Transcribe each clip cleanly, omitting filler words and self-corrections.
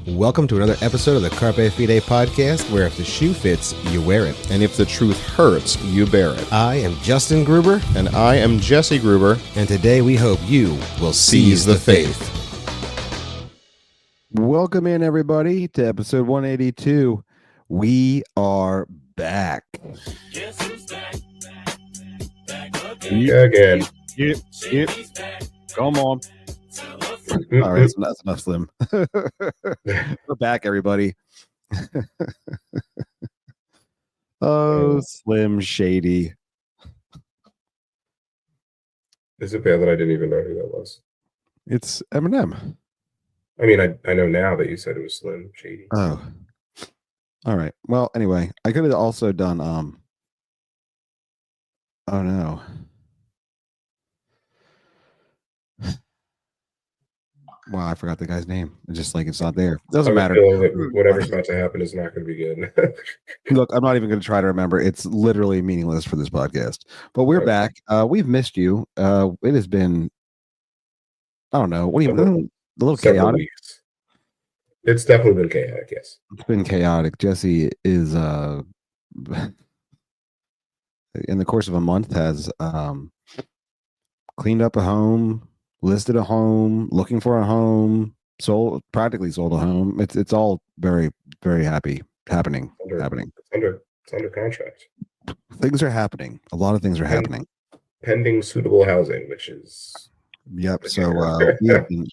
Welcome to another episode of the Carpe Fide podcast, where if the shoe fits, you wear it. And if the truth hurts, you bear it. I am Justin Gruber. And I am Jesse Gruber. And today we hope you will seize the faith. Welcome in, everybody, to episode 182. We are back. Again. Yep. Come on. All right, so that's enough, Slim. We're back, everybody. Oh, Slim Shady. Is it bad that I didn't even know who that was? It's Eminem. I mean, I know now that you said it was Slim Shady. Oh. All right. Well, anyway, I could have also done oh no. Wow, I forgot the guy's name. It's just like it's not there. Doesn't matter. Whatever's about to happen is not going to be good. Look, I'm not even going to try to remember. It's literally meaningless for this podcast. But we're back. We've missed you. It has been, I don't know. What do you mean? A little chaotic. Weeks. It's definitely been chaotic. Yes, it's been chaotic. Jesse is in the course of a month has cleaned up a home, listed a home, looking for a home, practically sold a home. It's all very, very happening. It's under contract. Things are happening. A lot of things are happening. Pending suitable housing, which is So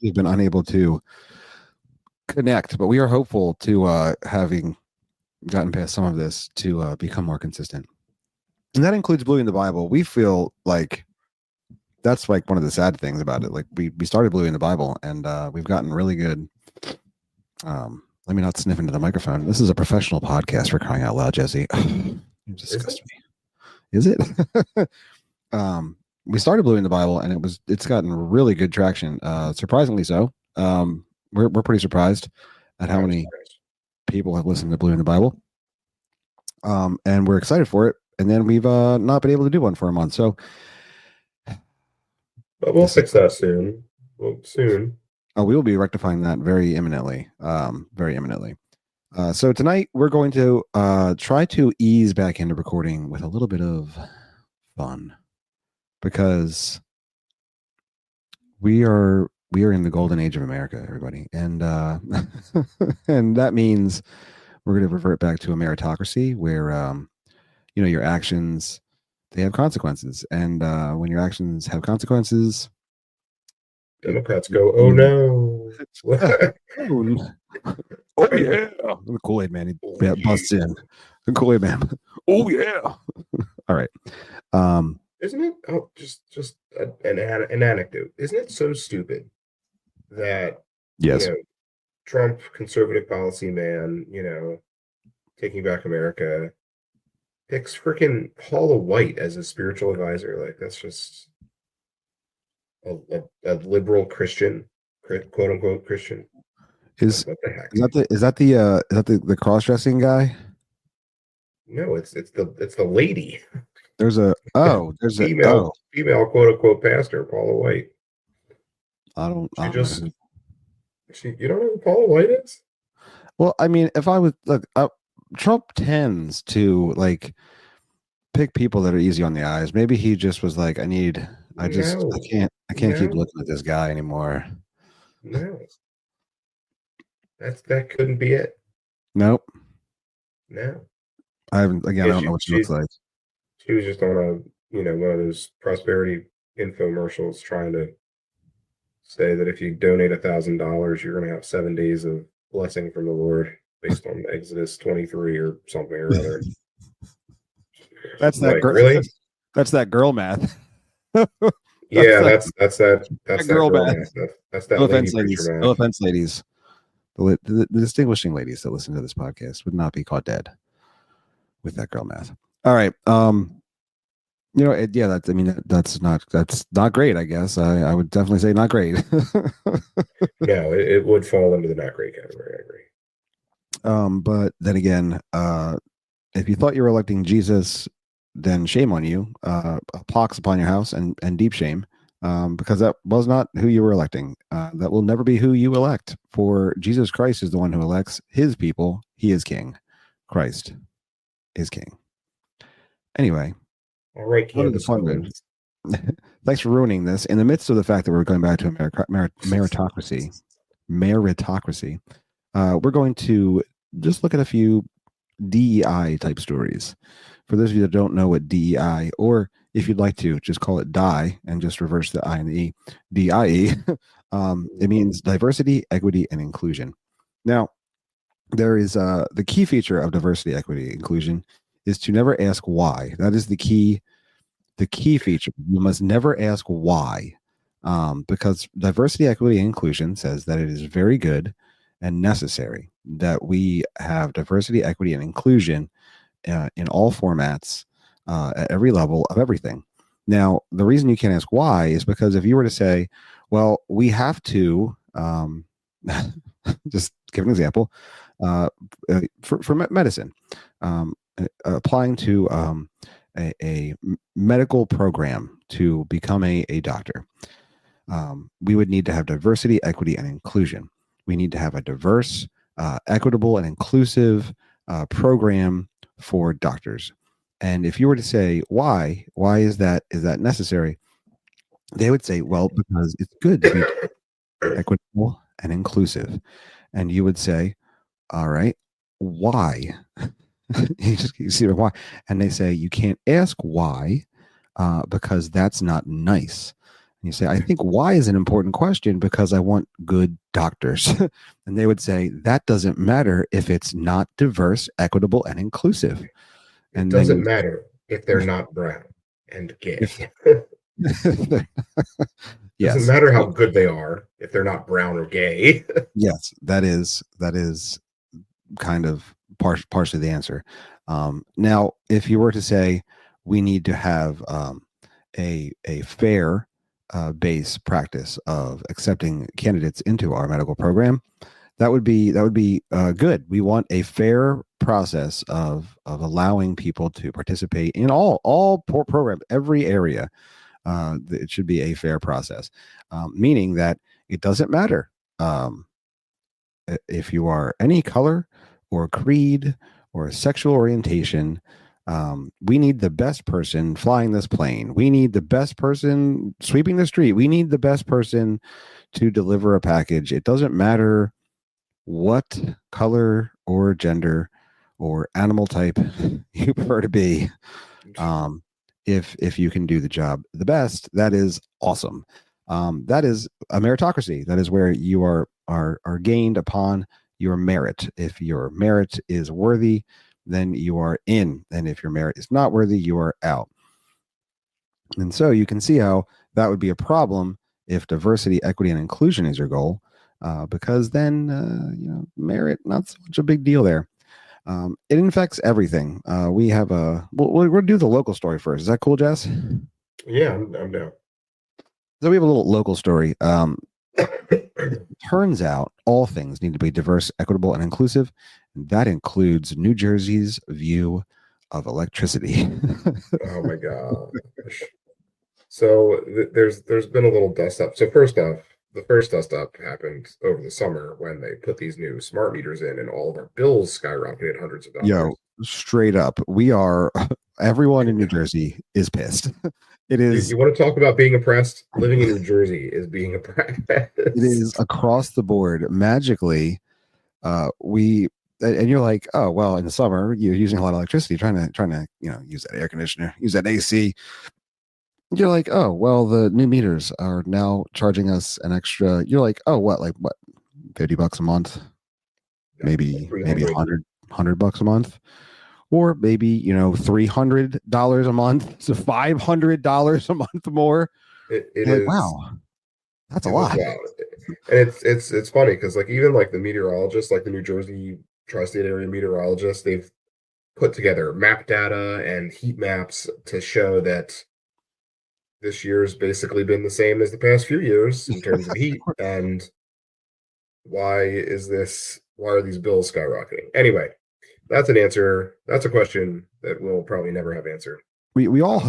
we've been unable to connect, but we are hopeful to having gotten past some of this to become more consistent. And that includes Bluey in the Bible. We feel like that's like one of the sad things about it. Like we started Bluey in the Bible, and we've gotten really good. Let me not sniff into the microphone. This is a professional podcast, for crying out loud, Jesse. You disgust me. Is it? We started Bluey in the Bible, and it's gotten really good traction. Surprisingly so. We're pretty surprised at how many people have listened to Bluey in the Bible. And we're excited for it. And then we've not been able to do one for a month. So but we'll fix that soon. Soon. Oh, we will be rectifying that very imminently. So tonight we're going to try to ease back into recording with a little bit of fun, because we are in the golden age of America, everybody, and and that means we're going to revert back to a meritocracy where your actions, they have consequences, and when your actions have consequences, Democrats go, oh no. Oh yeah. The Kool-Aid man, he busts in. The Kool-Aid man. Oh yeah. All right. Isn't it just an anecdote? Isn't it so stupid that yes, Trump, conservative policy man, taking back America, picks freaking Paula White as a spiritual advisor? Like, that's just a liberal Christian, quote unquote Christian. What the heck? Is that the cross-dressing guy? No, it's the lady. There's a female quote unquote pastor, Paula White. I don't know. You don't know who Paula White is? Well, I mean, if I was Trump tends to like pick people that are easy on the eyes. Maybe he just was like, I can't keep looking at this guy anymore. No. That couldn't be it. Nope. No. I don't know what she looks like. She was just on one of those prosperity infomercials trying to say that if you donate $1,000, you're going to have 7 days of blessing from the Lord based on Exodus 23 or something or other. That's that girl. Really? That's that girl math. Yeah, that's that girl math. That's that. No offense, ladies. No offense, ladies. The distinguishing ladies that listen to this podcast would not be caught dead with that girl math. All right. That's not great, I guess. I would definitely say not great. No, it would fall into the not great category. I agree. But then again, if you thought you were electing Jesus, then shame on you. A pox upon your house and deep shame. because that was not who you were electing. That will never be who you elect. For Jesus Christ is the one who elects his people. He is king. Christ is king. Anyway, All right, on to the Candace fun bit. Owens. Thanks for ruining this. In the midst of the fact that we're going back to meritocracy, we're going to just look at a few DEI type stories. For those of you that don't know what DEI, or if you'd like to, just call it DIE and just reverse the I and the E, DIE, it means diversity, equity, and inclusion. Now, there is the key feature of diversity, equity, inclusion is to never ask why. That is the key feature. You must never ask why, because diversity, equity, and inclusion says that it is very good and necessary that we have diversity, equity, and inclusion in all formats at every level of everything. Now, the reason you can't ask why is because if you were to say, well, we have to, just give an example, for medicine, applying to a medical program to become a doctor, we would need to have diversity, equity, and inclusion. We need to have a diverse, equitable, and inclusive program for doctors. And if you were to say why is that necessary, they would say, well, because it's good to be equitable and inclusive. And you would say, all right, why? you see why, and they say you can't ask why because that's not nice. And you say, I think why is an important question because I want good doctors. And they would say that doesn't matter if it's not diverse, equitable, and inclusive. It And doesn't then matter if they're not brown and gay. if Doesn't yes, matter how good they are if they're not brown or gay. yes, that is kind of partially the answer. Now, if you were to say we need to have a fair base practice of accepting candidates into our medical program, that would be good. We want a fair process of allowing people to participate in all programs, every area. It should be a fair process, meaning that it doesn't matter if you are any color or creed or sexual orientation. We need the best person flying this plane. We need the best person sweeping the street. We need the best person to deliver a package. It doesn't matter what color or gender or animal type you prefer to be. If you can do the job the best, that is awesome. That is a meritocracy. That is where you are gained upon your merit. If your merit is worthy, then you are in, and if your merit is not worthy, you are out. And so you can see how that would be a problem if diversity, equity, and inclusion is your goal, because then merit not so much a big deal there. It infects everything. We have we'll do the local story first. Is that cool, Jess? Yeah, I'm down. So we have a little local story. Turns out all things need to be diverse, equitable, and inclusive. And that includes New Jersey's view of electricity. Oh my gosh. So there's been a little dust up. So first off, the first dust up happened over the summer when they put these new smart meters in, and all of our bills skyrocketed hundreds of dollars. Yo, straight up, we are. Everyone in New Jersey is pissed. It is. You want to talk about being oppressed? Living in New Jersey is being oppressed. It is across the board. Magically, we and you're like, oh well, in the summer you're using a lot of electricity, trying to use that air conditioner, use that AC. You're like, oh well, the new meters are now charging us an extra. You're like, oh what, like what, $50 a month, maybe 300. 100 bucks a month, or maybe $300 a month, so $500 a month more. It You're like, is. wow, that's a It was lot. wild, and it's funny because like even like the meteorologists, like the New Jersey tri-state area meteorologists, they've put together map data and heat maps to show that this year's basically been the same as the past few years in terms of heat. And why is this? Why are these bills skyrocketing? Anyway, that's an answer. That's a question that we'll probably never have answered. we all Um,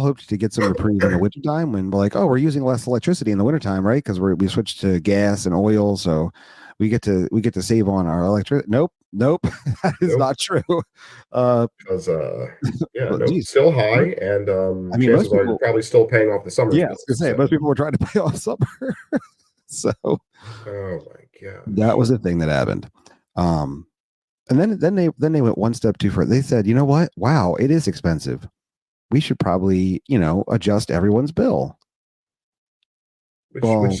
hoped to get some reprieve in the wintertime when we're like, oh, we're using less electricity in the wintertime, right? Because we switched to gas and oil, so we get to save on our electric. Nope, that is nope, not true. Uh, because yeah, well, nope, geez, still high, and I mean, most chances are you're people, probably still paying off the summer's yeah, I was gonna bills. say So, most people were trying to pay off summer, so oh my that gosh, was the thing that happened. Um, and then they went one step too far. They said, you know what? Wow, it is expensive. We should probably adjust everyone's bill. which Well,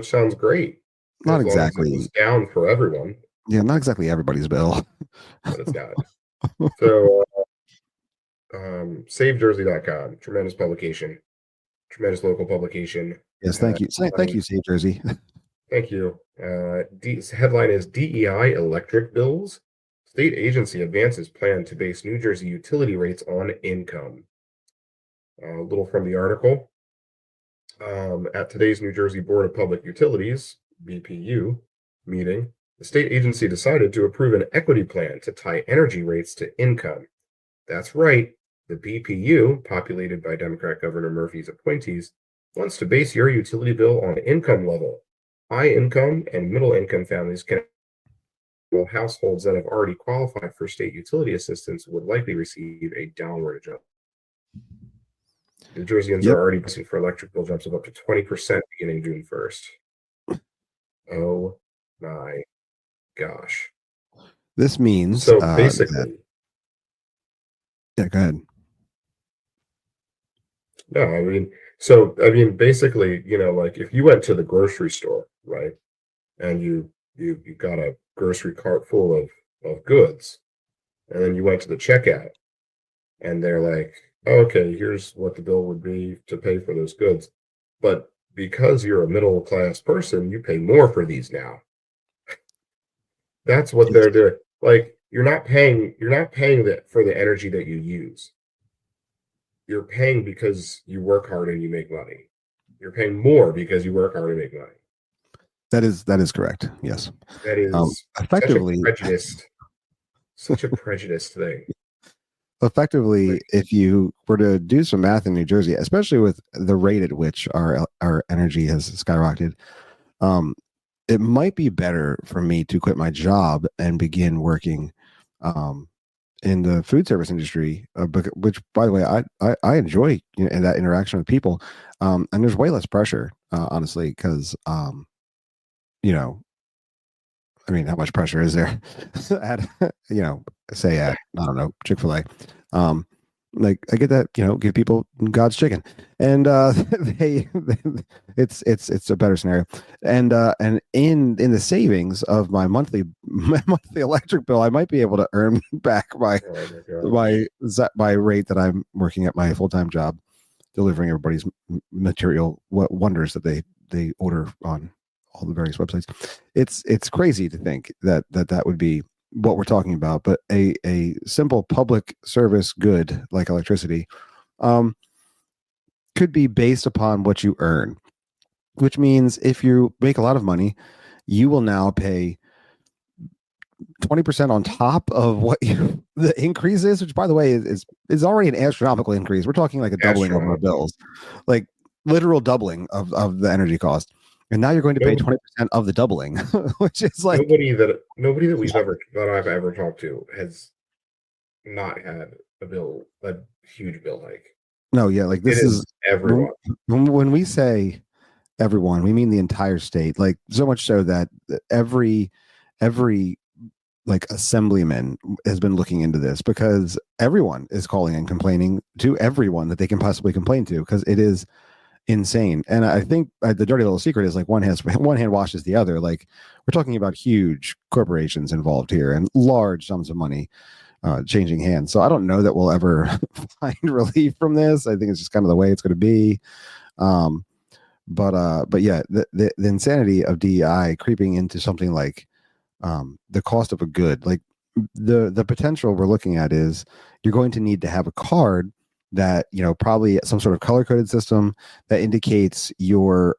sounds great not as long as it exactly. was down for everyone, Yeah, not exactly everybody's bill. but it's not. So, SaveJersey.com, tremendous publication, tremendous local publication. Yes, thank you. Thank Headline, you, Save Jersey. thank you. Headline is DEI electric bills. State agency advances plan to base New Jersey utility rates on income. A little from the article. At today's New Jersey Board of Public Utilities, BPU, meeting, the state agency decided to approve an equity plan to tie energy rates to income. That's right, the BPU, populated by Democrat Governor Murphy's appointees, wants to base your utility bill on income level. High income and middle income families can, while households that have already qualified for state utility assistance would likely receive a downward adjustment. New Jerseyans are Yep. already pricing for electric bill jumps of up to 20% beginning June 1st. Oh my gosh. This means So that. basically, Yeah, go ahead. no, I mean, basically, like if you went to the grocery store, right, and you got a grocery cart full of goods, and then you went to the checkout, and they're like, okay, here's what the bill would be to pay for those goods, but because you're a middle class person, you pay more for these now. That's what Yes. they're doing. Like you're not paying that for the energy that you use. You're paying because you work hard and you make money. You're paying more because you work hard and make money. That is correct. Yes. That is Effectively, such a prejudiced thing. effectively, Like, if you were to do some math in New Jersey, especially with the rate at which our energy has skyrocketed, um, it might be better for me to quit my job and begin working um, in the food service industry, which, by the way, I enjoy in that interaction with people, and there's way less pressure, honestly, because you know, I mean, how much pressure is there at say at I don't know Chick-fil-A, um, like I get that give people God's chicken, and it's a better scenario, and in the savings of my monthly electric bill, I might be able to earn back oh my my gosh. my rate that I'm working at my full time job, delivering everybody's material wonders that they order on all the various websites. It's crazy to think that would be what we're talking about, but a simple public service good like electricity um, could be based upon what you earn, which means if you make a lot of money, you will now pay 20% on top of what the increase is, which by the way is already an astronomical increase. We're talking like a doubling of our Astronomical. bills, like literal doubling of the energy cost. And now you're going to pay No, 20% of the doubling, which is like, nobody that I've ever talked to has not had a huge bill hike. no, yeah, like It this is is everyone. when we say everyone, we mean the entire state. Like so much so that every like assemblyman has been looking into this because everyone is calling and complaining to everyone that they can possibly complain to because it is insane. And I think the dirty little secret is like one hand washes the other. Like we're talking about huge corporations involved here and large sums of money changing hands. So I don't know that we'll ever find relief from this. I think it's just kind of the way it's going to be. Um, but yeah, the insanity of DEI creeping into something like the cost of a good, like the potential we're looking at is you're going to need to have a card that probably some sort of color coded system that indicates your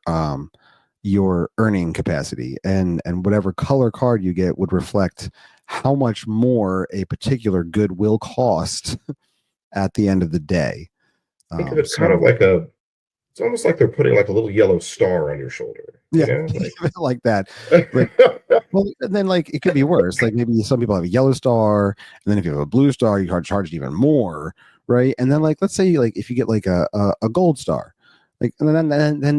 earning capacity, and whatever color card you get would reflect how much more a particular good will cost at the end of the day. Think of it kind of So like it's almost like they're putting like a little yellow star on your shoulder, yeah, like that. Like, well, and then like it could be worse. Like maybe some people have a yellow star, and then if you have a blue star, you are charged even more, right? And then like let's say like if you get like a gold star, like and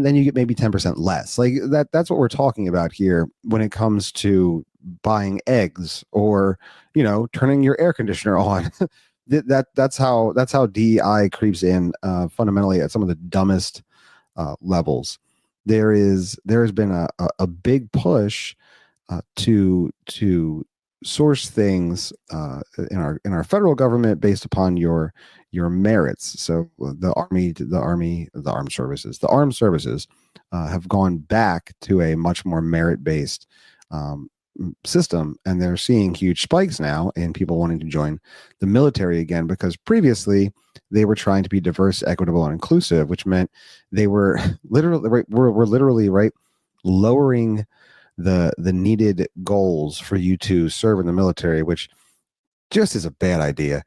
then you get maybe 10% less. Like that's what we're talking about here when it comes to buying eggs or turning your air conditioner on. That's how DEI creeps in fundamentally at some of the dumbest levels. There has been a big push to source things in our federal government based upon your merits. So the armed services have gone back to a much more merit based um, system, and they're seeing huge spikes now in people wanting to join the military again because previously they were trying to be diverse, equitable, and inclusive, which meant they were literally right. We're literally right lowering the needed goals for you to serve in the military, which just is a bad idea.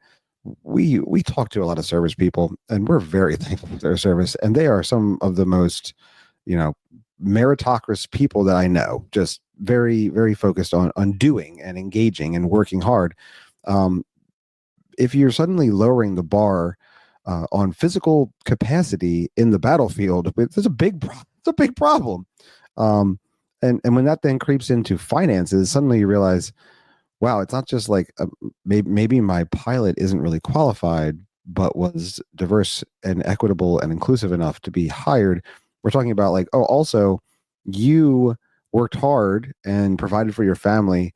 We talk to a lot of service people, and we're very thankful for their service, and they are some of the most you know meritocratic people that I know. Just very very focused on doing and engaging and working hard. Um, if you're suddenly lowering the bar on physical capacity in the battlefield, it's a big problem. Um, and when that then creeps into finances, suddenly you realize, wow, it's not just like maybe my pilot isn't really qualified, but was diverse and equitable and inclusive enough to be hired. We're talking about like, oh, also you worked hard and provided for your family,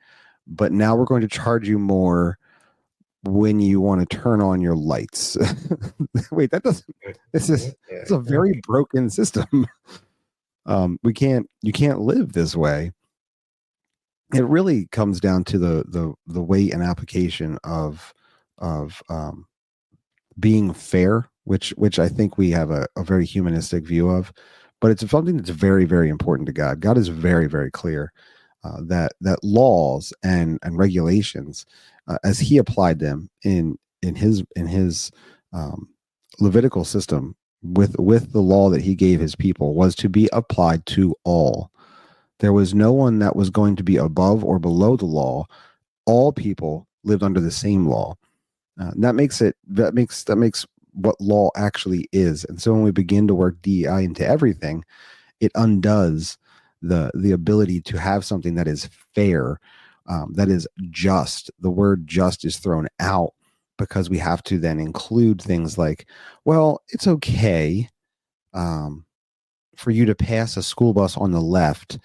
but now we're going to charge you more when you want to turn on your lights. Wait, that doesn't. This is it's a very broken system. You can't live this way. It really comes down to the weight and application of being fair, which I think we have a very humanistic view of, but it's something that's very very important to God. God is very very clear that laws and regulations, as He applied them in his um, Levitical system with the law that He gave His people, was to be applied to all. There was no one that was going to be above or below the law. All people lived under the same law. That makes what law actually is. And so when we begin to work DEI into everything, it undoes the ability to have something that is fair, that is just. The word just is thrown out because we have to then include things like, well, it's okay um, for you to pass a school bus on the left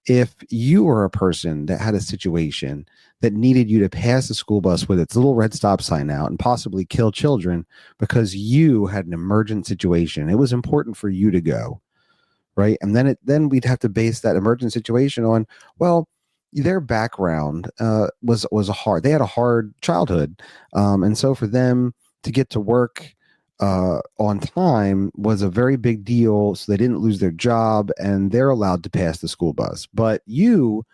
if you were a person that had a situation that needed you to pass the school bus with its little red stop sign out and possibly kill children because you had an emergent situation. It was important for you to go, right? And then we'd have to base that emergent situation on, well, their background was a hard. They had a hard childhood, and so for them to get to work on time was a very big deal. So they didn't lose their job, and they're allowed to pass the school bus. But you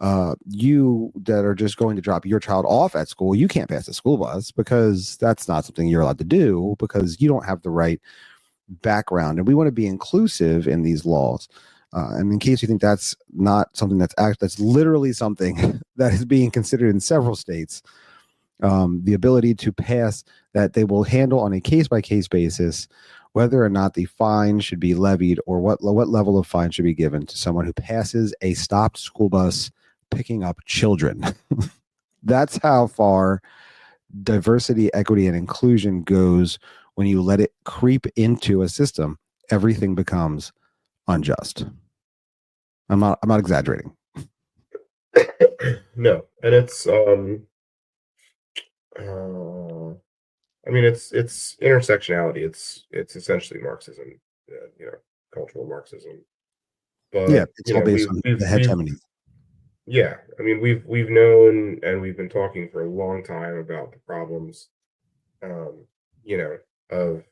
that are just going to drop your child off at school, you can't pass the school bus because that's not something you're allowed to do because you don't have the right background. And we want to be inclusive in these laws. And in case you think that's not something that's literally something that is being considered in several states, the ability to pass that they will handle on a case by case basis whether or not the fine should be levied or what level of fine should be given to someone who passes a stopped school bus picking up children. That's how far diversity, equity, and inclusion goes. When you let it creep into a system, everything becomes unjust. I'm not exaggerating. No, and it's I mean it's intersectionality. It's essentially Marxism, cultural Marxism. Yeah, But it's all based on the we've hegemony. yeah, I mean we've known and we've been talking for a long time about the problems, um, of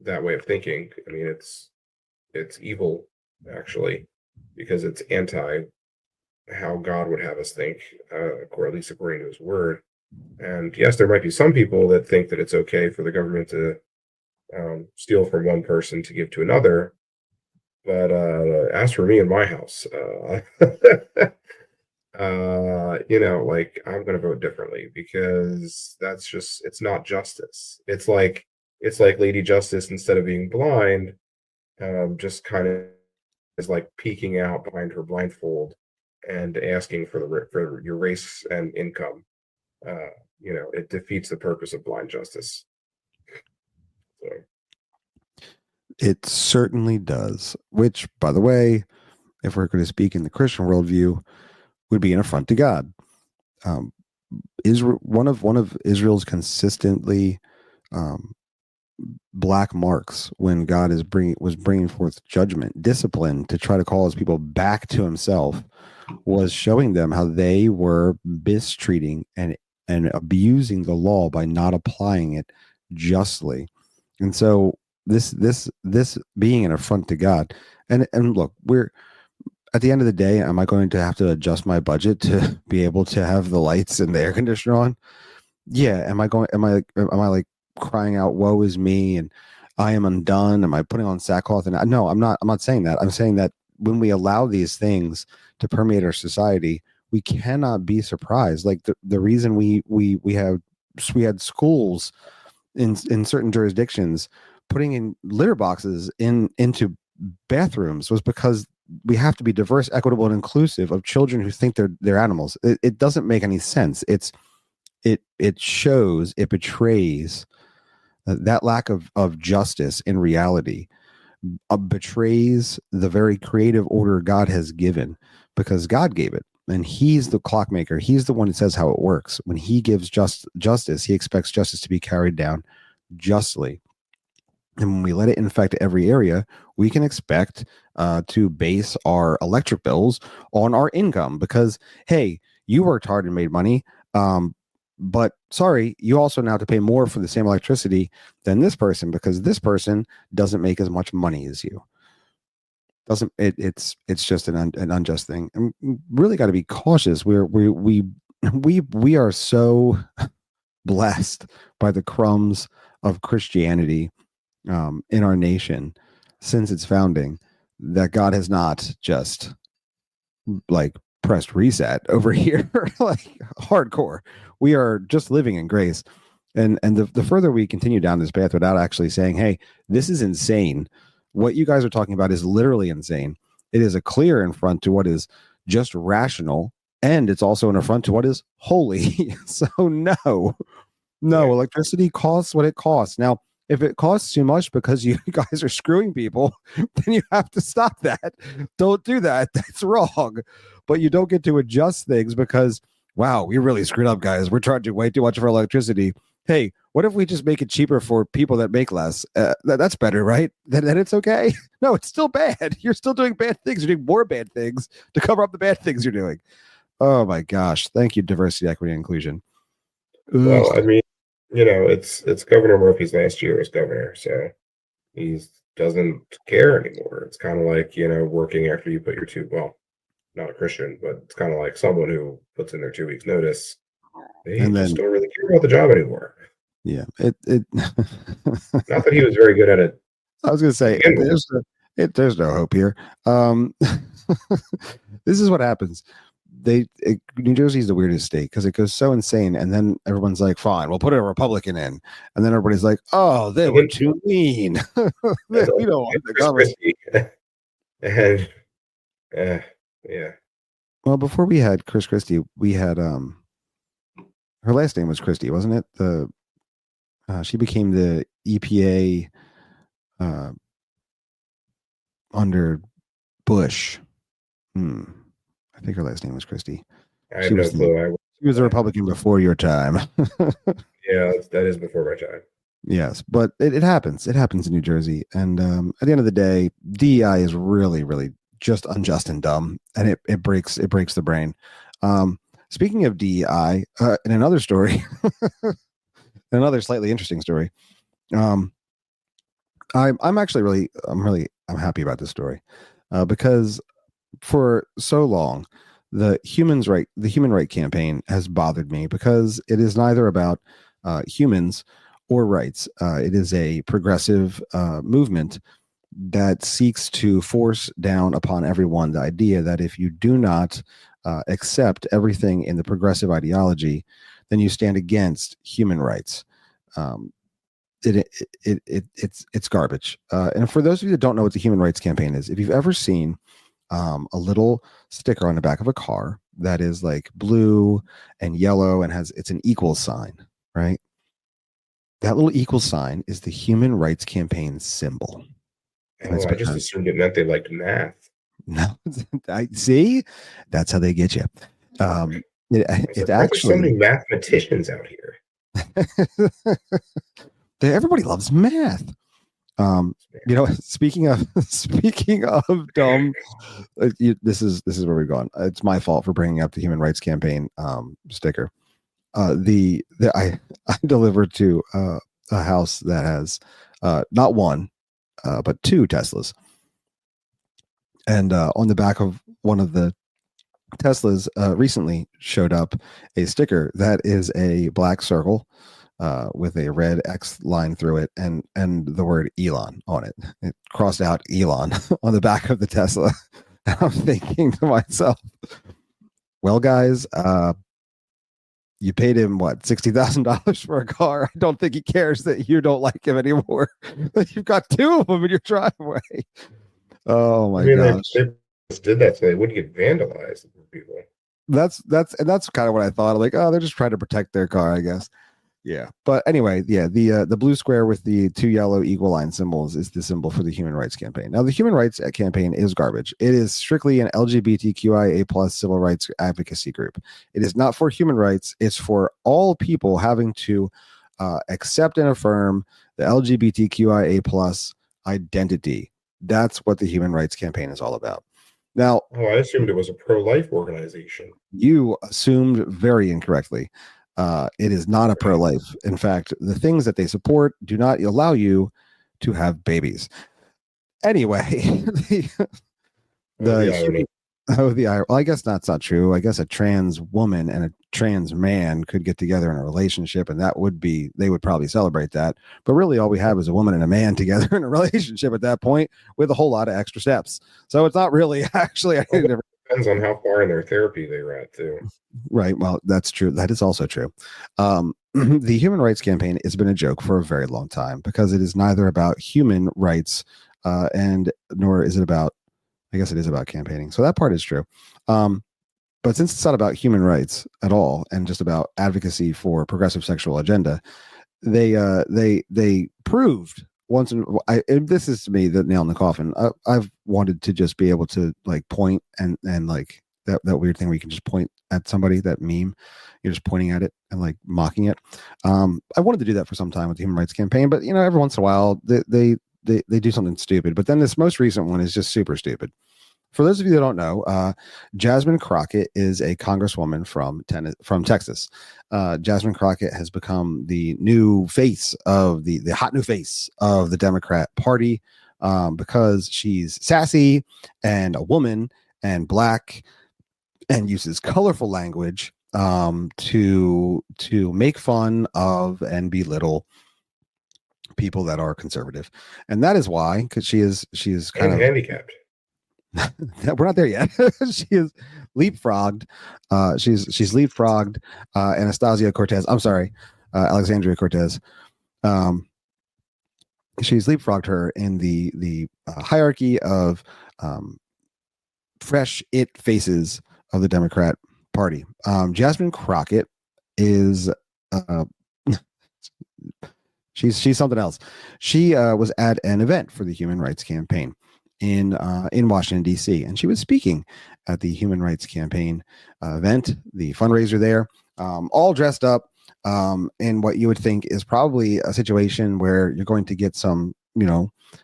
that way of thinking. I mean it's evil actually because it's anti how God would have us think, or at least according to His Word. And yes, there might be some people that think that it's okay for the government to steal from one person to give to another. But as for me and my house, like I'm going to vote differently because that's just it's not justice. It's like Lady Justice instead of being blind, just kind of is like peeking out behind her blindfold and asking for for your race and income. Uh, it defeats the purpose of blind justice. So, It certainly does. Which, by the way, if we're going to speak in the Christian worldview, would be an affront to God. Um, Israel, one of Israel's consistently um, black marks when God was bringing forth judgment, discipline to try to call his people back to himself, was showing them how they were mistreating and abusing the law by not applying it justly. And so this being an affront to God, and look, we're at the end of the day, am I going to have to adjust my budget to be able to have the lights and the air conditioner on? Yeah. Am I like crying out, woe is me, and I am undone? Am I putting on sackcloth? And no, I'm not saying that. I'm saying that when we allow these things to permeate our society, we cannot be surprised. Like the reason we had schools in certain jurisdictions putting in litter boxes into bathrooms was because we have to be diverse, equitable, and inclusive of children who think they're animals. It doesn't make any sense. It shows, it betrays that lack of justice in reality, betrays the very creative order God has given, because God gave it. And he's the clockmaker. He's the one who says how it works. When he gives justice, he expects justice to be carried down justly. And when we let it infect every area, we can expect to base our electric bills on our income because, hey, you worked hard and made money. But sorry, you also now have to pay more for the same electricity than this person because this person doesn't make as much money as you. Doesn't it? It's just an unjust thing. And we really got to be cautious. We are so blessed by the crumbs of Christianity in our nation since its founding that God has not just like pressed reset over here like hardcore. We are just living in grace. And the further we continue down this path without actually saying, hey, this is insane. What you guys are talking about is literally insane. It is a clear affront to what is just rational, and it's also an affront to what is holy. So no, yeah. electricity costs what it costs. Now, if it costs too much because you guys are screwing people, then you have to stop that. Don't do that. That's wrong. But you don't get to adjust things because, wow, we really screwed up, guys. We're charging way too much for electricity. Hey, what if we just make it cheaper for people that make less? That's better, right? Then it's okay. No, it's still bad. You're still doing bad things. You're doing more bad things to cover up the bad things you're doing. Oh my gosh. Thank you, diversity, equity, and inclusion. Ugh. Well, I mean, it's Governor Murphy's last year as governor, so he doesn't care anymore. It's kind of like working after you put your well, not a Christian, but it's kind of like someone who puts in their 2 weeks notice. They And just then, don't really care about the job anymore. yeah, it Not that he was very good at it I was going to to say begin with. there's no hope here. This is what happens. New Jersey is the weirdest state because it goes so insane, and then everyone's like, "Fine, we'll put a Republican in," and then everybody's like, "Oh, they And were then too mean. and We don't want the Chris government." Christie, and uh, yeah, Well, before we had Chris Christie, we had her last name was Christie, wasn't it? The she became the EPA uh, under Bush. Hmm. I think her last name was Christie. I She have was no the clue. she was a Republican before your time. Yeah, that is before my time. Yes, but it happens. It happens in New Jersey, and at the end of the day, DEI is really, really just unjust and dumb, and it breaks the brain. Speaking of DEI, in another story, another slightly interesting story. Um, I'm actually I'm happy about this story because for so long the human right campaign has bothered me because it is neither about humans or rights. It is a progressive movement that seeks to force down upon everyone the idea that if you do not accept everything in the progressive ideology, then you stand against human rights. Um, it's garbage. And for those of you that don't know what the Human Rights Campaign is, if you've ever seen a little sticker on the back of a car that is like blue and yellow and it's an equal sign, right? That little equal sign is the Human Rights Campaign symbol. And it's Oh, I just because assumed it meant they liked math. no, I see. That's how they get you. It Why are there so many actually mathematicians out here? everybody loves math. Speaking of speaking of dumb, this is where we've gone. It's my fault for bringing up the Human Rights Campaign sticker. I delivered to a house that has not one but two Teslas, and on the back of one of the Teslas recently showed up a sticker that is a black circle with a red X line through it and the word Elon on it. It crossed out Elon on the back of the Tesla. And I'm thinking to myself, well, guys, you paid him what, $60,000 for a car. I don't think he cares that you don't like him anymore. You've got two of them in your driveway. Oh my gosh. They just did that so they wouldn't get vandalized for people. That's kind of what I thought. Like, oh, they're just trying to protect their car, I guess. Yeah, but anyway, yeah, the blue square with the two yellow equal line symbols is the symbol for the Human Rights Campaign. Now, the Human Rights Campaign is garbage. It is strictly an LGBTQIA plus civil rights advocacy group. It is not for human rights. It's for all people having to accept and affirm the LGBTQIA plus identity. That's what the Human Rights Campaign is all about. Now, I assumed it was a pro-life organization. You assumed very incorrectly. It is not a pro-life. In fact, the things that they support do not allow you to have babies. Anyway, irony. Well, I guess that's not true. I guess a trans woman and a trans man could get together in a relationship, and they would probably celebrate that. But really, all we have is a woman and a man together in a relationship at that point with a whole lot of extra steps. So it's not really actually. Depends on how far in their therapy they were at, too. Right. Well, that's true. That is also true. The Human Rights Campaign has been a joke for a very long time because it is neither about human rights and nor is it about, I guess it is about campaigning. So that part is true. But since it's not about human rights at all and just about advocacy for progressive sexual agenda, they proved once and this is to me the nail in the coffin. I've wanted to just be able to like point and like that weird thing where you can just point at somebody, that meme, you're just pointing at it and like mocking it. I wanted to do that for some time with the Human Rights Campaign, but every once in a while they do something stupid. But then this most recent one is just super stupid. For those of you that don't know, Jasmine Crockett is a congresswoman from Texas. Jasmine Crockett has become the new face of the hot new face of the Democrat Party because she's sassy and a woman and black and uses colorful language to make fun of and belittle people that are conservative, and that is why, because she is kind of handicapped. We're not there yet. She is leapfrogged. She's leapfrogged Anastasia Cortez. I'm sorry, Alexandria Cortez. She's leapfrogged her in the hierarchy of fresh faces of the Democrat Party. Jasmine Crockett is she's something else. She was at an event for the Human Rights Campaign in Washington, D.C., and she was speaking at the Human Rights Campaign event, the fundraiser there, all dressed up in what you would think is probably a situation where you're going to get some,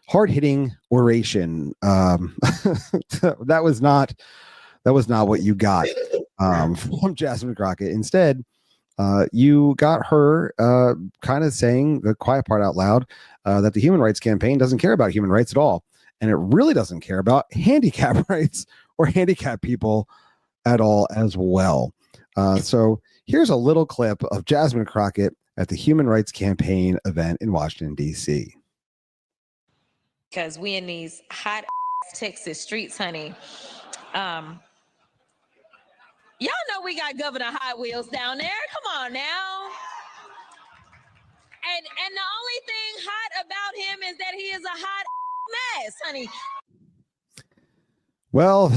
hard-hitting oration. That was not what you got from Jasmine Crockett. Instead, you got her kind of saying the quiet part out loud that the Human Rights Campaign doesn't care about human rights at all. And it really doesn't care about handicap rights or handicapped people at all as well. So here's a little clip of Jasmine Crockett at the Human Rights Campaign event in Washington, D.C. Because we in these hot Texas streets, honey. Y'all know we got Governor Hot Wheels down there. Come on now. And the only thing hot about him is that he is a hot mess, honey. Well,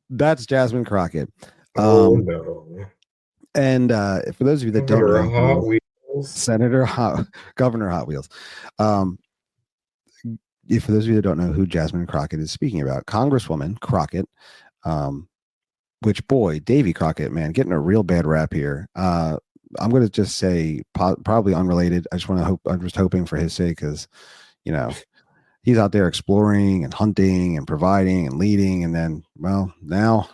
that's Jasmine Crockett. No. And for those of you that don't know, Hot Wheels. Governor Hot Wheels. For those of you that don't know who Jasmine Crockett is speaking about, Congresswoman Crockett, which boy, Davy Crockett, man, getting a real bad rap here. I'm going to just say probably unrelated. I'm just hoping for his sake because, he's out there exploring and hunting and providing and leading. And then, well, now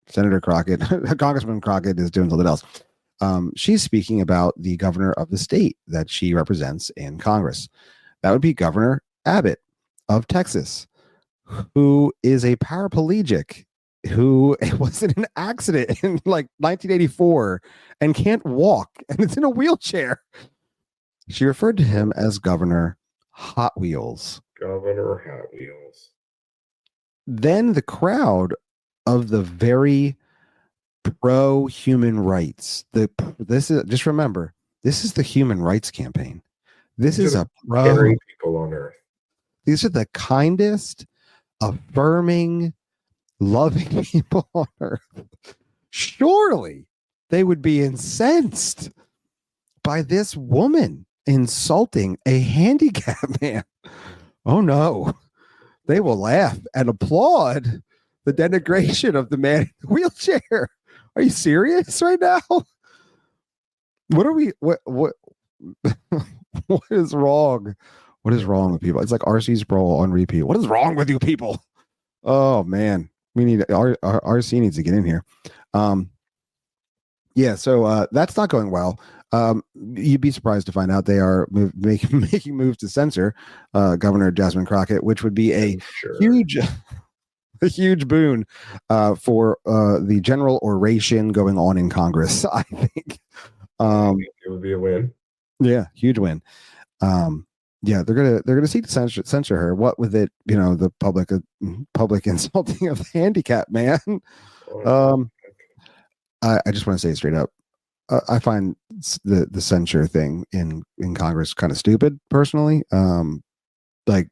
Senator Crockett, Congressman Crockett is doing something else. She's speaking about the governor of the state that she represents in Congress. That would be Governor Abbott of Texas, who is a paraplegic who was in an accident in like 1984 and can't walk and it's in a wheelchair. She referred to him as Governor Hot Wheels. Governor Hot Wheels. Then the crowd of the very pro human rights. This is just remember, this is the Human Rights Campaign. This is a pro people on earth. These are the kindest, affirming, loving people on earth. Surely they would be incensed by this woman insulting a handicapped man. Oh no. They will laugh and applaud the denigration of the man in the wheelchair. Are you serious right now? What is wrong? What is wrong with people? It's like RC Sproul on repeat. What is wrong with you people? Oh man, we need RC needs to get in here. So that's not going well. You'd be surprised to find out they are making moves to censor Governor Jasmine Crockett, which would be a huge boon for the general oration going on in Congress. I think it would be a win. Yeah, huge win. They're gonna seek to censor her. What with it, the public insulting of the handicapped man. I just want to say it straight up. I find the censure thing in Congress kind of stupid, personally. Like,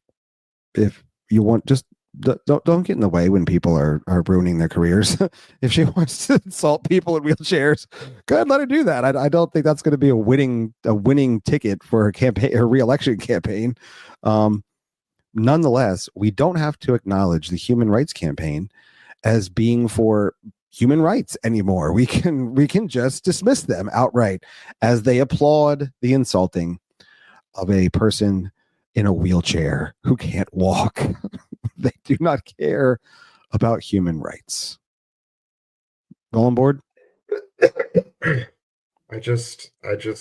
if you want, just don't get in the way when people are ruining their careers. If she wants to insult people in wheelchairs, go ahead, let her do that. I don't think that's going to be a winning ticket for her re-election campaign. Nonetheless, we don't have to acknowledge the Human Rights Campaign as being for human rights anymore. We can just dismiss them outright as they applaud the insulting of a person in a wheelchair who can't walk. They do not care about human rights. All on board? I just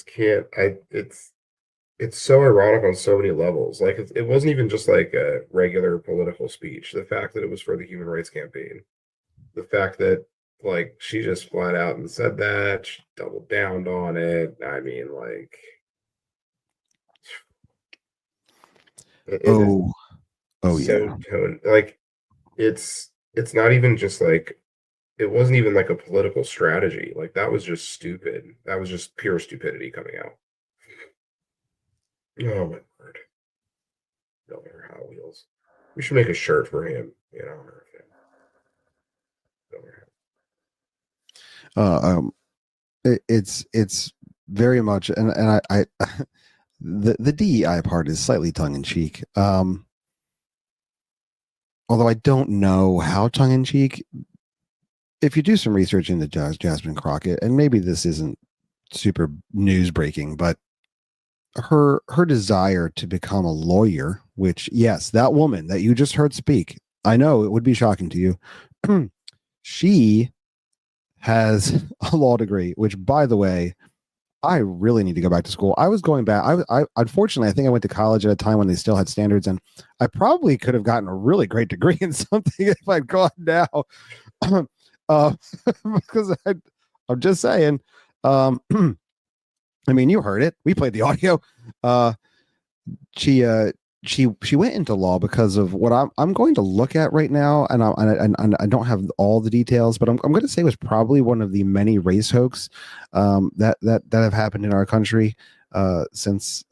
can't. It's so ironic on so many levels. Like, it wasn't even just like a regular political speech. The fact that it was for the Human Rights Campaign, the fact that like she just flat out and said that, she doubled down on it. I mean, like, like it's not even just like, it wasn't even like a political strategy. Like, that was just stupid. That was just pure stupidity coming out. Oh my word. Governor Hot Wheels. We should make a shirt for him, It's very much, and I the DEI part is slightly tongue in cheek. Although I don't know how tongue in cheek. If you do some research into Jasmine Crockett, and maybe this isn't super news breaking, but her desire to become a lawyer, which, yes, that woman that you just heard speak, I know it would be shocking to you. She has a law degree, which, by the way, I really need to go back to school. I was going back. I unfortunately, I think I went to college at a time when they still had standards, and I probably could have gotten a really great degree in something if I'd gone now. uh, because I'm just saying. Um, I mean, you heard it. We played the audio. Uh, she she went into law because of what I'm going to look at right now, and I don't have all the details, but I'm going to say it was probably one of the many race hoax that have happened in our country since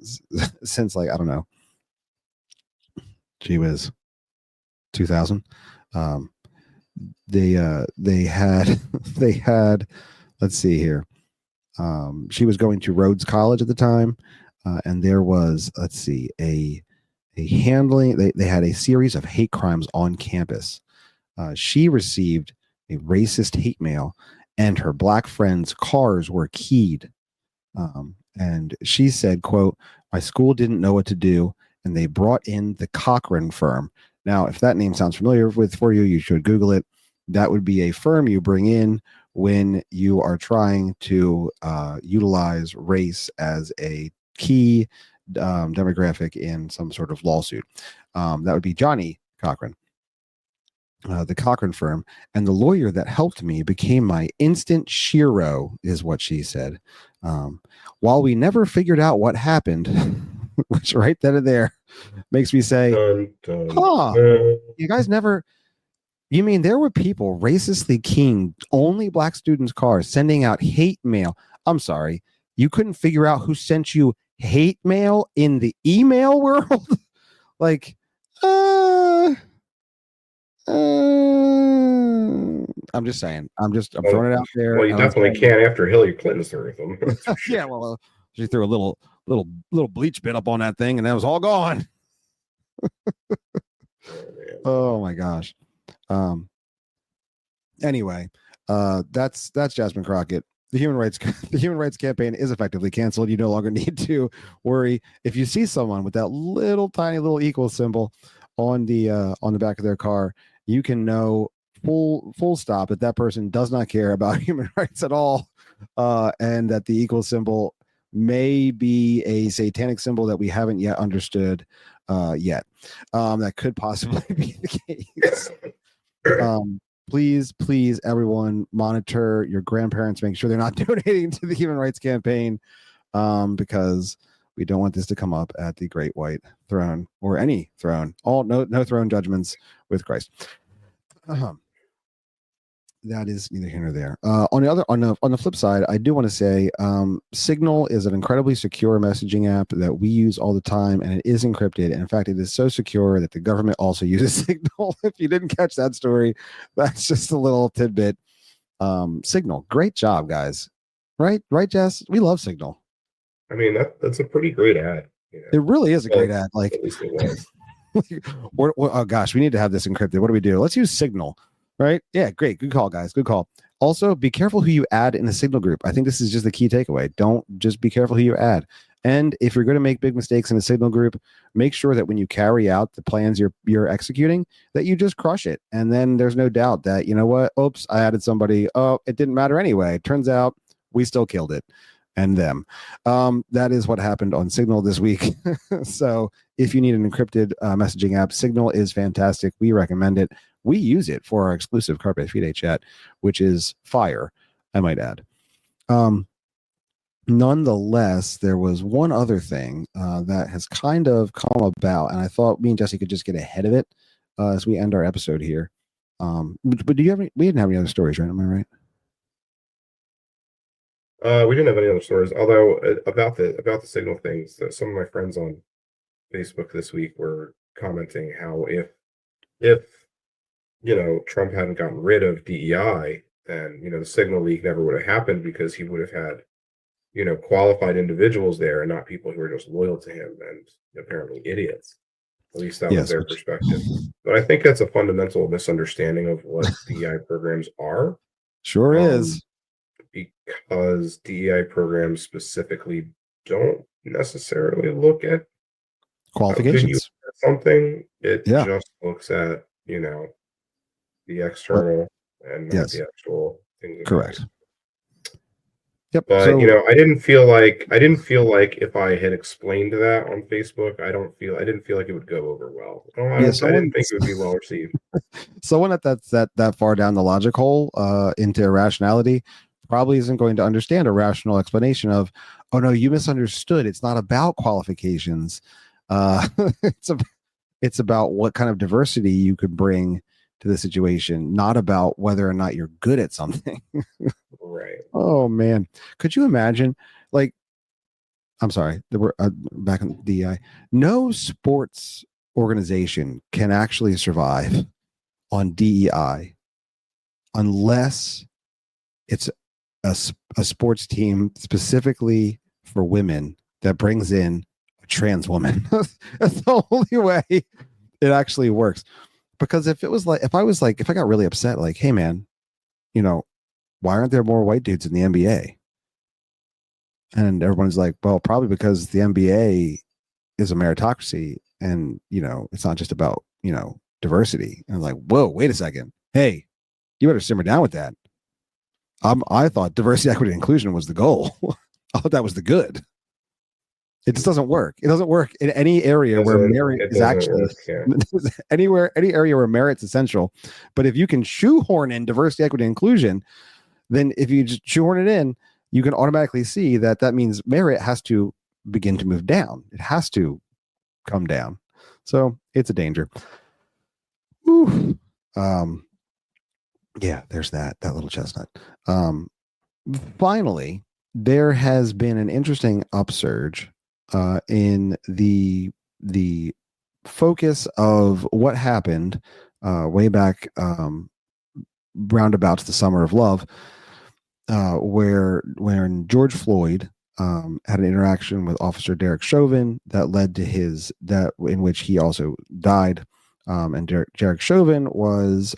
like I don't know, gee whiz, 2000. Um, they had they had let's see here. She was going to Rhodes College at the time, and there was let's see a handling they had a series of hate crimes on campus. She received a racist hate mail, and her black friends' cars were keyed. And she said, quote, "My school didn't know what to do, and they brought in the Cochran firm." Now, if that name sounds familiar with for you, you should Google it. That would be a firm you bring in when you are trying to utilize race as a key demographic in some sort of lawsuit. That would be Johnny Cochran, the Cochran firm. And the lawyer that helped me became my instant shiro, is what she said. While we never figured out what happened, which right then and there makes me say, huh, you guys never. You mean there were people racistly keying only black students' cars, sending out hate mail? I'm sorry. You couldn't figure out who sent you hate mail in the email world? Like, I'm just saying. I'm throwing it out there. Well, you definitely can't after Hillary Clinton threw them. Yeah, well, she threw a little bleach bit up on that thing, and that was all gone. Oh my gosh. Anyway, that's Jasmine Crockett. The human rights campaign is effectively canceled. You no longer need to worry if you see someone with that little tiny little equal symbol on the back of their car. You can know full stop that person does not care about human rights at all, and that the equal symbol may be a satanic symbol that we haven't yet understood yet. That could possibly be the case. Please, everyone, monitor your grandparents. Make sure they're not donating to the Human Rights Campaign, because we don't want this to come up at the Great White Throne or any throne. No throne judgments with Christ. That is neither here nor there. On the flip side, I do want to say Signal is an incredibly secure messaging app that we use all the time, and it is encrypted. And in fact, it is so secure that the government also uses Signal. If you didn't catch that story, that's just a little tidbit. Signal, great job, guys. Right, Jess? We love Signal. I mean, that's a pretty great ad. You know? It really is a great ad. Like, at least it was. Oh gosh, we need to have this encrypted. What do we do? Let's use Signal. Right? Yeah, great. Good call, guys. Good call. Also, be careful who you add in a Signal group. I think this is just the key takeaway. Don't just be careful who you add. And if you're going to make big mistakes in a Signal group, make sure that when you carry out the plans you're executing, that you just crush it. And then there's no doubt that, you know what? Oops, I added somebody. Oh, it didn't matter anyway. Turns out we still killed it. And them. That is what happened on Signal this week. So if you need an encrypted messaging app, Signal is fantastic. We recommend it. We use it for our exclusive Carpe Fide chat, which is fire, I might add. Nonetheless, there was one other thing that has kind of come about, and I thought me and Jesse could just get ahead of it as we end our episode here. But do you have any? We didn't have any other stories, right? Am I right? We didn't have any other stories, although about the Signal things, some of my friends on Facebook this week were commenting how if Trump hadn't gotten rid of DEI, then the Signal leak never would have happened, because he would have had qualified individuals there and not people who are just loyal to him and apparently idiots. At least that was their perspective. But I think that's a fundamental misunderstanding of what DEI programs are. Sure is. Because DEI programs specifically don't necessarily look at qualifications. Something. It just looks at, the external and not the actual things. Correct. Yep. But So I didn't feel like if I had explained that on Facebook, I didn't feel like it would go over well. yeah, I didn't think it would be well received. someone that's that far down the logic hole into irrationality probably isn't going to understand a rational explanation of, oh no, you misunderstood. It's not about qualifications. Uh, it's a, it's about what kind of diversity you could bring to the situation, not about whether or not you're good at something. Right. Oh man, could you imagine? Like, I'm sorry, there were back in DEI. No sports organization can actually survive on DEI unless it's a sports team specifically for women that brings in a trans woman. That's the only way it actually works. Because if it was like, if I got really upset, like, hey man, you know, why aren't there more white dudes in the NBA? And everyone's like, well, probably because the NBA is a meritocracy, and it's not just about diversity. And I'm like, whoa, wait a second, hey, you better simmer down with that. I thought diversity, equity, and inclusion was the goal. I thought that was the good. It just doesn't work. It doesn't work in any area where merit is actually work, yeah. any area where merit's essential. But if you can shoehorn in diversity, equity, and inclusion, then if you just shoehorn it in, you can automatically see that means merit has to begin to move down. It has to come down. So it's a danger. Whew. Yeah, there's that little chestnut. Finally, there has been an interesting upsurge in the focus of what happened way back roundabout the summer of love, where when George Floyd had an interaction with Officer Derek Chauvin that led to in which he also died, and Derek Chauvin was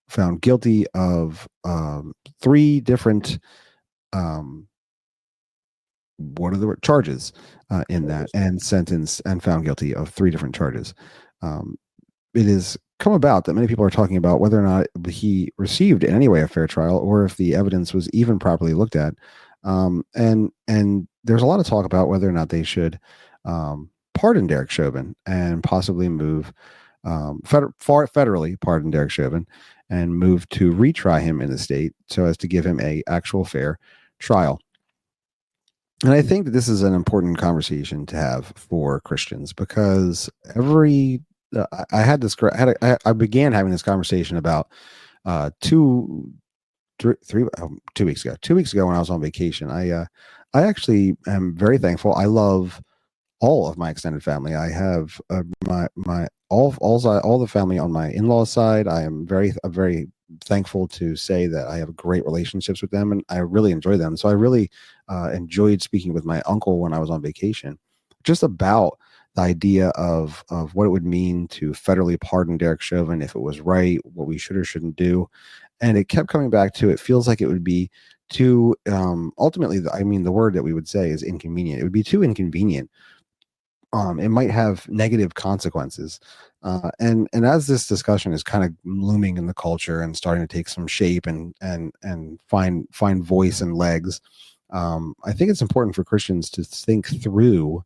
found guilty of 3 different what are the charges in that, and sentenced and found guilty of 3 different charges. It has come about that many people are talking about whether or not he received in any way a fair trial, or if the evidence was even properly looked at. And there's a lot of talk about whether or not they should pardon Derek Chauvin and possibly move federally pardon Derek Chauvin and move to retry him in the state so as to give him a actual fair trial. And I think that this is an important conversation to have for Christians, because I began having this conversation about 2 weeks ago. 2 weeks ago when I was on vacation, I actually am very thankful. I love all of my extended family. I have all the family on my in-law side. I am very thankful to say that I have great relationships with them, and I really enjoy them. So I really enjoyed speaking with my uncle when I was on vacation, just about the idea of what it would mean to federally pardon Derek Chauvin, if it was right, what we should or shouldn't do. And it kept coming back to, it feels like it would be too ultimately, the word that we would say is inconvenient. It would be too inconvenient. It might have negative consequences. And as this discussion is kind of looming in the culture and starting to take some shape and find voice and legs, I think it's important for Christians to think through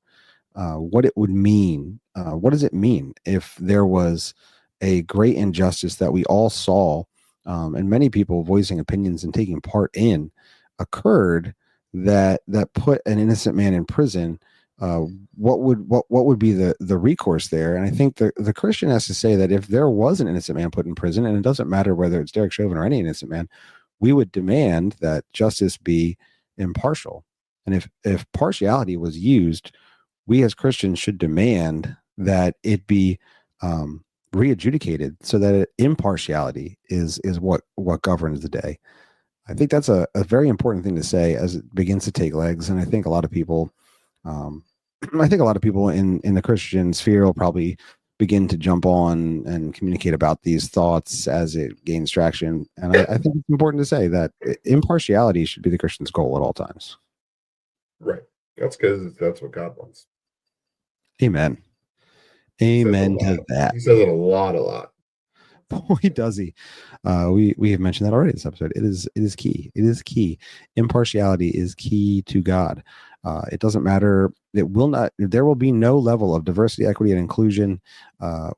what it would mean. What does it mean if there was a great injustice that we all saw, and many people voicing opinions and taking part in, occurred, that put an innocent man in prison? What would be the recourse there? And I think the Christian has to say that if there was an innocent man put in prison, and it doesn't matter whether it's Derek Chauvin or any innocent man, we would demand that justice be impartial. And if partiality was used, we as Christians should demand that it be re-adjudicated, so that impartiality is what governs the day. I think that's a very important thing to say as it begins to take legs. And I think a lot of people in the Christian sphere will probably begin to jump on and communicate about these thoughts as it gains traction. And I think it's important to say that impartiality should be the Christian's goal at all times. Right. That's because that's what God wants. Amen. Amen to that. He says it a lot. Boy, does he. We have mentioned that already this episode. It is key. It is key. Impartiality is key to God. It doesn't matter. It will not. There will be no level of diversity, equity, and inclusion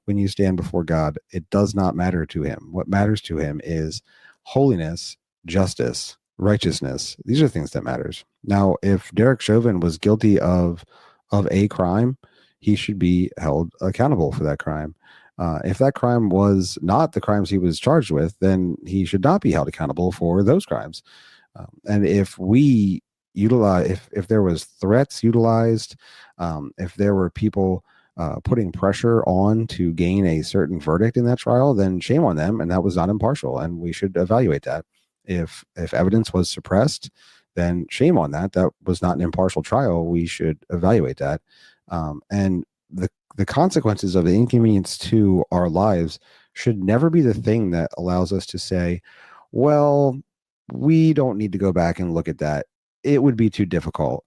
when you stand before God. It does not matter to him. What matters to him is holiness, justice, righteousness. These are things that matters. Now, if Derek Chauvin was guilty of a crime, he should be held accountable for that crime. If that crime was not the crimes he was charged with, then he should not be held accountable for those crimes. And if we utilize, if there was threats utilized, if there were people putting pressure on to gain a certain verdict in that trial, then shame on them, and that was not impartial, and we should evaluate that. If evidence was suppressed, then shame on that. That was not an impartial trial. We should evaluate that. And the consequences of the inconvenience to our lives should never be the thing that allows us to say, well, we don't need to go back and look at that. It would be too difficult.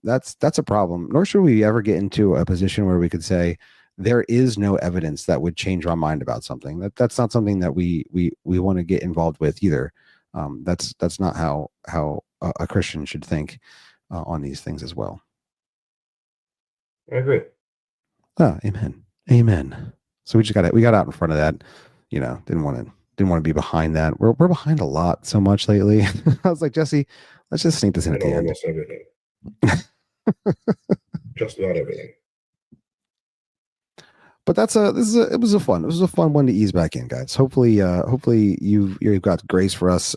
That's a problem. Nor should we ever get into a position where we could say there is no evidence that would change our mind about something. That's not something that we want to get involved with either. That's not how a Christian should think on these things as well. I agree. Amen. So we got out in front of that. Didn't want to be behind that. We're behind a lot so much lately. I was like, Jesse, let's just sneak this in at the end. Almost everything. Just about everything. But it was a fun one to ease back in, guys. Hopefully you've got grace for us.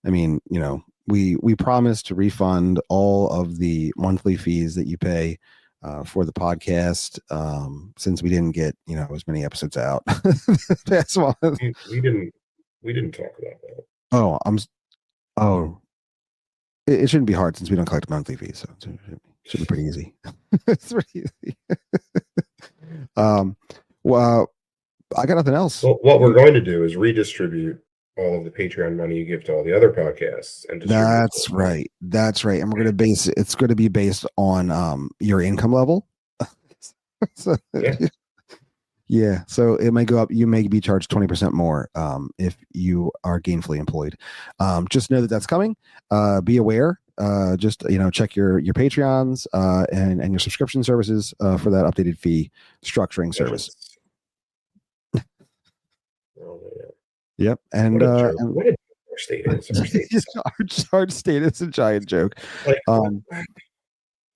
We promise to refund all of the monthly fees that you pay for the podcast, since we didn't get as many episodes out past month. We didn't talk about that. It shouldn't be hard since we don't collect monthly fees, so it should be pretty easy. It's pretty easy. Well, I got nothing else. Well, what we're going to do is redistribute all of the Patreon money you give to all the other podcasts, and that's right. And we're going to it's going to be based on your income level. So, yeah. So it may go up. You may be charged 20% more if you are gainfully employed. Just know that that's coming. Be aware. Just check your Patreons and your subscription services for that updated fee structuring service. Oh, yeah. Yep. And what a our state is. Our state is a giant joke. Like,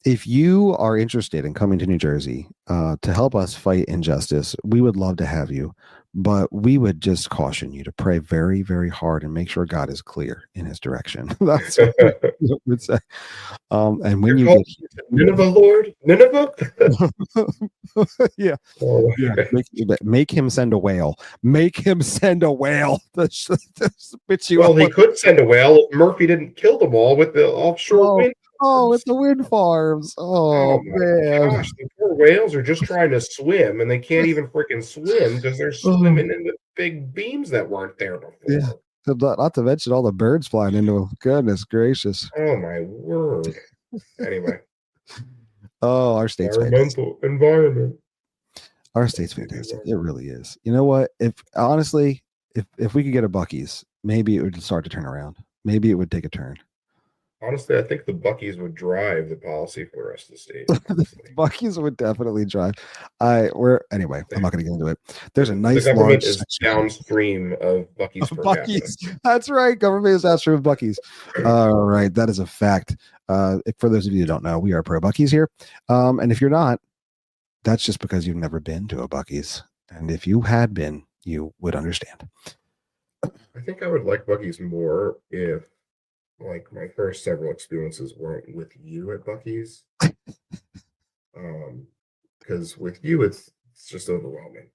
if you are interested in coming to New Jersey to help us fight injustice, we would love to have you. But we would just caution you to pray very, very hard and make sure God is clear in his direction. That's what we would say. And when you get Nineveh, Lord, Nineveh, yeah, oh, make him send a whale. Make him send a whale. He could send a whale if Murphy didn't kill them all with the offshore wind. Oh, with the wind farms. Oh man. Gosh, the poor whales are just trying to swim and they can't even freaking swim because they're swimming in the big beams that weren't there before. Yeah. Not to mention all the birds flying into them. Goodness gracious. Oh my word. Anyway. Oh, our state's environment. Our state's fantastic. It really is. You know what? If we could get a Buc-ee's, maybe it would start to turn around. Maybe it would take a turn. Honestly, I think the Buc-ee's would drive the policy for the rest of the state. Buc-ee's would definitely drive. Anyway, I'm not going to get into it. There's a nice the government large is downstream of Buc-ee's per Buc-ee's. capita. That's right. Government is downstream of Buc-ee's. All right, that is a fact. For those of you who don't know, we are pro Buc-ee's here. And if you're not, that's just because you've never been to a Buc-ee's. And if you had been, you would understand. I think I would like Buc-ee's more if my first several experiences weren't with you at Buc-ee's. Because with you it's just overwhelming.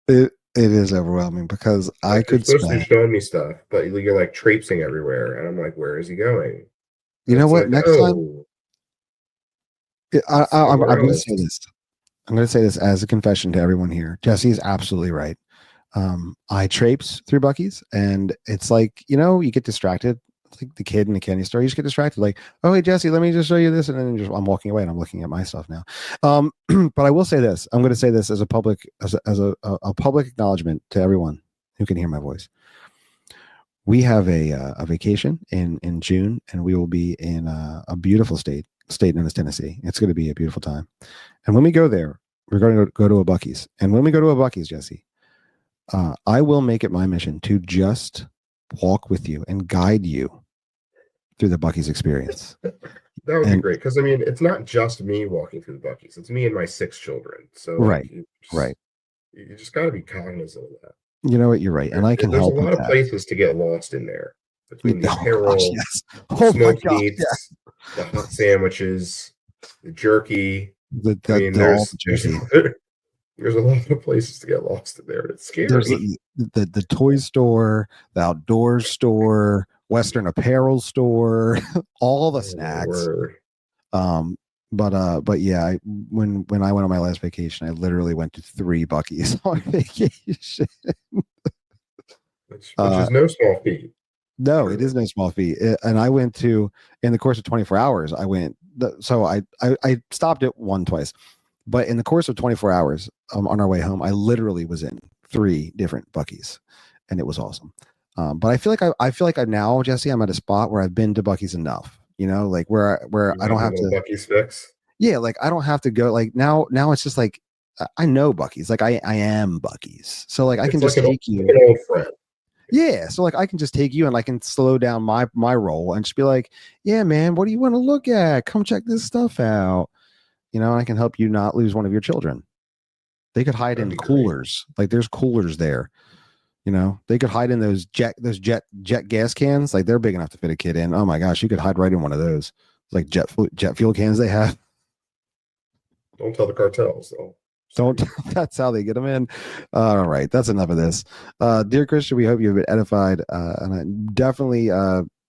It is overwhelming because I could supposed to be showing me stuff, but you're like traipsing everywhere, and I'm like, where is he going? You know what? Next time I'm going to say this. I'm going to say this as a confession to everyone here. Jesse is absolutely right. I traipse through Buc-ee's, and it's like, you get distracted like the kid in the candy store. You just get distracted, like, oh hey Jesse, let me just show you this, and then I'm walking away and I'm looking at my stuff now. But I will say this. I'm going to say this as a public public acknowledgement to everyone who can hear my voice. We have a vacation in June, and we will be in a beautiful state known as Tennessee. It's going to be a beautiful time. And when we go there, we're going to go to a Buc-ee's. And when we go to a Buc-ee's, Jesse, I will make it my mission to just walk with you and guide you through the Buc-ee's experience. That would be great, because I mean, it's not just me walking through the Buc-ee's; it's me and my 6 children. So right, you just got to be cognizant of that. You know what? You're right, and I can help. There's a lot of places to get lost in there, between the apparel, smoked meats, the hot sandwiches, the jerky. There's a lot of places to get lost in there. It's scary. There's the toy store, the outdoor store, Western apparel store, all the snacks. But yeah, when I went on my last vacation, I literally went to 3 Buc-ee's on vacation. Which is no small feat. No, it is no small feat. And I went to, in the course of 24 hours, I stopped it twice. But in the course of 24 hours, on our way home, I literally was in 3 different Buc-ee's, and it was awesome. But I feel like I now, Jesse, I'm at a spot where I've been to Buc-ee's enough. You know, like where I don't have to Buc-ee's fix. Yeah, like I don't have to go. Like now it's just like I know Buc-ee's. Like I am Buc-ee's. So like I can just take you. An old friend. Yeah, so like I can just take you and I can slow down my role and just be like, yeah, man, what do you want to look at? Come check this stuff out. You know, I can help you not lose one of your children. They could hide in coolers. Like there's coolers there. You know, they could hide in those jet gas cans. Like they're big enough to fit a kid in. Oh my gosh, you could hide right in one of those. Like jet fuel cans they have. Don't tell the cartels though. Don't. That's how they get them in. All right, that's enough of this. Dear Christian, we hope you've been edified, and definitely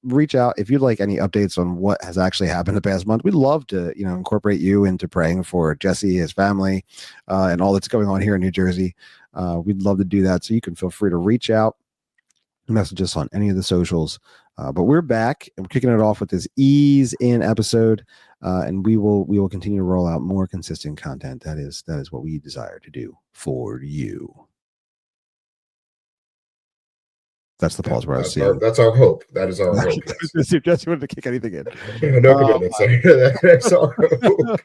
reach out if you'd like any updates on what has actually happened the past month. We'd love to, incorporate you into praying for Jesse, his family, and all that's going on here in New Jersey. We'd love to do that. So you can feel free to reach out, message us on any of the socials. But we're back and we're kicking it off with this ease in episode. And we will continue to roll out more consistent content. That is what we desire to do for you. That's the pause where I was seeing. That's our hope. That is our hope. Yes. Jesse wanted to kick anything in. No commitments. That's our hope.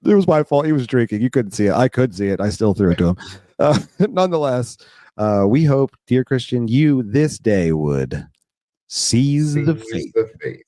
It was my fault. He was drinking. You couldn't see it. I could see it. I still threw it to him. Nonetheless, we hope, dear Christian, you this day would seize the faith.